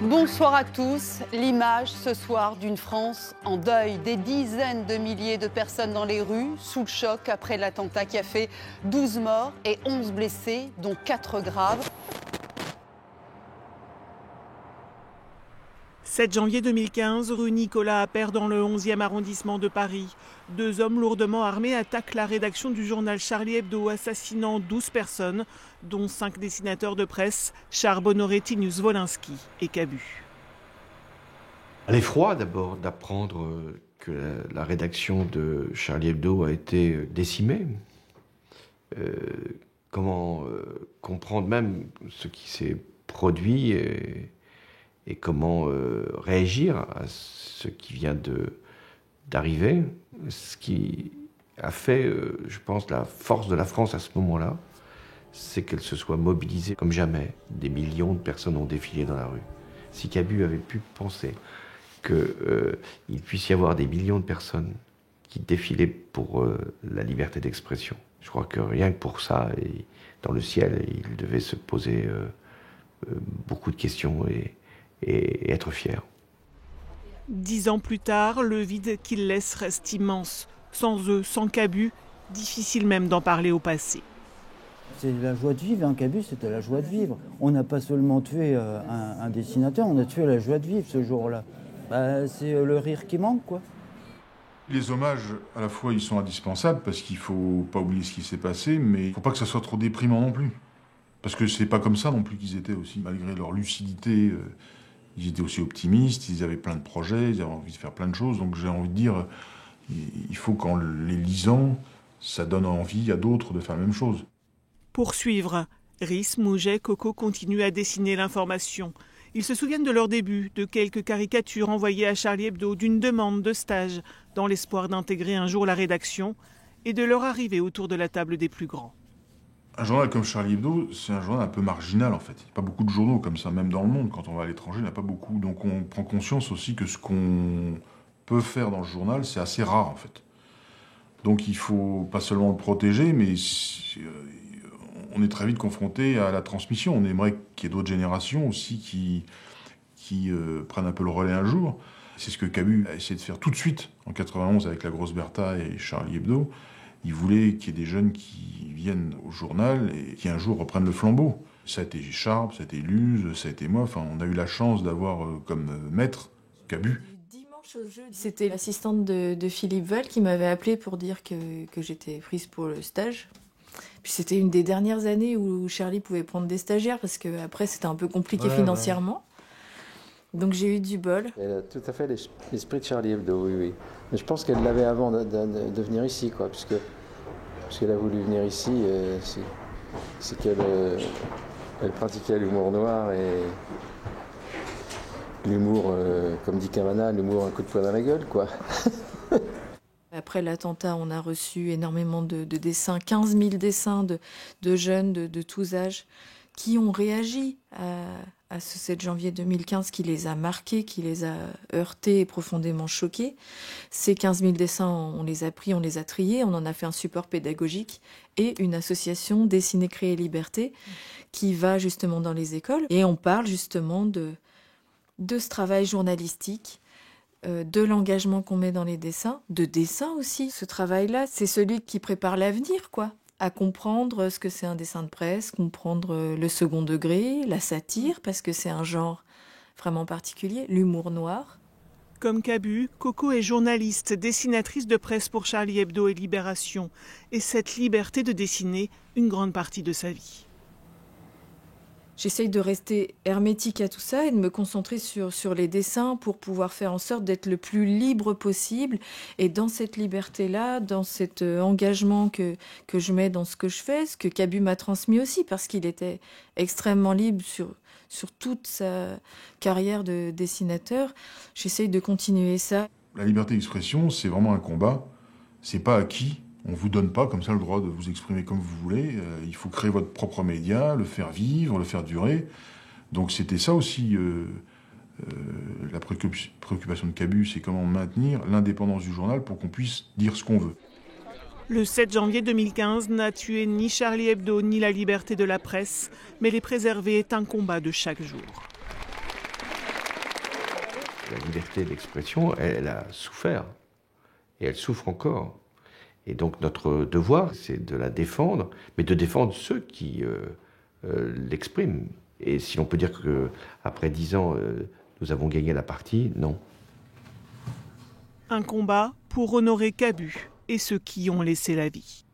Bonsoir à tous. L'image ce soir d'une France en deuil. Des dizaines de milliers de personnes dans les rues, sous le choc après l'attentat qui a fait 12 morts et 11 blessés, dont 4 graves. 7 janvier 2015, rue Nicolas Appert dans le 11e arrondissement de Paris. 2 hommes lourdement armés attaquent la rédaction du journal Charlie Hebdo, assassinant 12 personnes, dont 5 dessinateurs de presse, Charbonneau, Tinius Wolinski et Cabu. L'effroi d'abord d'apprendre que la rédaction de Charlie Hebdo a été décimée. Comment comprendre même ce qui s'est produit et comment réagir à ce qui vient d'arriver. Ce qui a fait, je pense, la force de la France à ce moment-là, c'est qu'elle se soit mobilisée comme jamais. Des millions de personnes ont défilé dans la rue. Si Cabu avait pu penser qu'il puisse y avoir des millions de personnes qui défilaient pour la liberté d'expression, je crois que rien que pour ça, dans le ciel, il devait se poser beaucoup de questions et être fier. 10 ans plus tard, le vide qu'ils laissent reste immense. Sans eux, sans Cabu, difficile même d'en parler au passé. C'est la joie de vivre, Cabu, c'était la joie de vivre. On n'a pas seulement tué un dessinateur, on a tué la joie de vivre ce jour-là. C'est le rire qui manque, quoi. Les hommages, à la fois, ils sont indispensables parce qu'il ne faut pas oublier ce qui s'est passé, mais il ne faut pas que ça soit trop déprimant non plus. Parce que c'est pas comme ça non plus qu'ils étaient aussi, malgré leur lucidité. Ils étaient aussi optimistes, ils avaient plein de projets, ils avaient envie de faire plein de choses. Donc j'ai envie de dire, il faut qu'en les lisant, ça donne envie à d'autres de faire la même chose. Pour suivre, Rhys, Mouget, Coco continuent à dessiner l'information. Ils se souviennent de leur début, de quelques caricatures envoyées à Charlie Hebdo, d'une demande de stage, dans l'espoir d'intégrer un jour la rédaction, et de leur arrivée autour de la table des plus grands. Un journal comme Charlie Hebdo, c'est un journal un peu marginal en fait. Il n'y a pas beaucoup de journaux comme ça, même dans le monde. Quand on va à l'étranger, il n'y en a pas beaucoup. Donc on prend conscience aussi que ce qu'on peut faire dans le journal, c'est assez rare en fait. Donc il faut pas seulement le protéger, mais on est très vite confronté à la transmission. On aimerait qu'il y ait d'autres générations aussi qui prennent un peu le relais un jour. C'est ce que Cabu a essayé de faire tout de suite, en 91, avec La Grosse Bertha et Charlie Hebdo. Il voulait qu'il y ait des jeunes qui viennent au journal et qui un jour reprennent le flambeau. Ça a été Charb, ça a été Luz, ça a été moi. Enfin, on a eu la chance d'avoir comme maître Cabu. C'était l'assistante de Philippe Val qui m'avait appelée pour dire que j'étais prise pour le stage. Puis c'était une des dernières années où Charlie pouvait prendre des stagiaires parce qu'après c'était un peu compliqué financièrement. Donc j'ai eu du bol. Elle a tout à fait l'esprit de Charlie Hebdo, oui. Mais je pense qu'elle l'avait avant de venir ici, quoi, puisqu'elle a voulu venir ici, c'est qu'elle pratiquait l'humour noir et l'humour, comme dit Cavana, l'humour un coup de poing dans la gueule, quoi. Après l'attentat, on a reçu énormément de dessins, 15 000 dessins de jeunes de tous âges qui ont réagi à ce 7 janvier 2015 qui les a marqués, qui les a heurtés et profondément choqués. Ces 15 000 dessins, on les a pris, on les a triés, on en a fait un support pédagogique et une association Dessiner, Créer, Liberté qui va justement dans les écoles. Et on parle justement de ce travail journalistique, de l'engagement qu'on met dans les dessins, de dessin aussi. Ce travail-là, c'est celui qui prépare l'avenir, quoi. À comprendre ce que c'est un dessin de presse, comprendre le second degré, la satire, parce que c'est un genre vraiment particulier, l'humour noir. Comme Cabu, Coco est journaliste, dessinatrice de presse pour Charlie Hebdo et Libération, et cette liberté de dessiner une grande partie de sa vie. J'essaye de rester hermétique à tout ça et de me concentrer sur les dessins pour pouvoir faire en sorte d'être le plus libre possible. Et dans cette liberté-là, dans cet engagement que je mets dans ce que je fais, ce que Cabu m'a transmis aussi, parce qu'il était extrêmement libre sur toute sa carrière de dessinateur, j'essaye de continuer ça. La liberté d'expression, c'est vraiment un combat. C'est pas acquis. On ne vous donne pas comme ça le droit de vous exprimer comme vous voulez. Il faut créer votre propre média, le faire vivre, le faire durer. Donc c'était ça aussi la préoccupation de Cabu, c'est comment maintenir l'indépendance du journal pour qu'on puisse dire ce qu'on veut. Le 7 janvier 2015 n'a tué ni Charlie Hebdo ni la liberté de la presse, mais les préserver est un combat de chaque jour. la liberté d'expression, elle a souffert. Et elle souffre encore. Et donc notre devoir, c'est de la défendre, mais de défendre ceux qui l'expriment. Et si l'on peut dire qu'après 10 ans, nous avons gagné la partie, non. Un combat pour Honoré Cabu et ceux qui ont laissé la vie.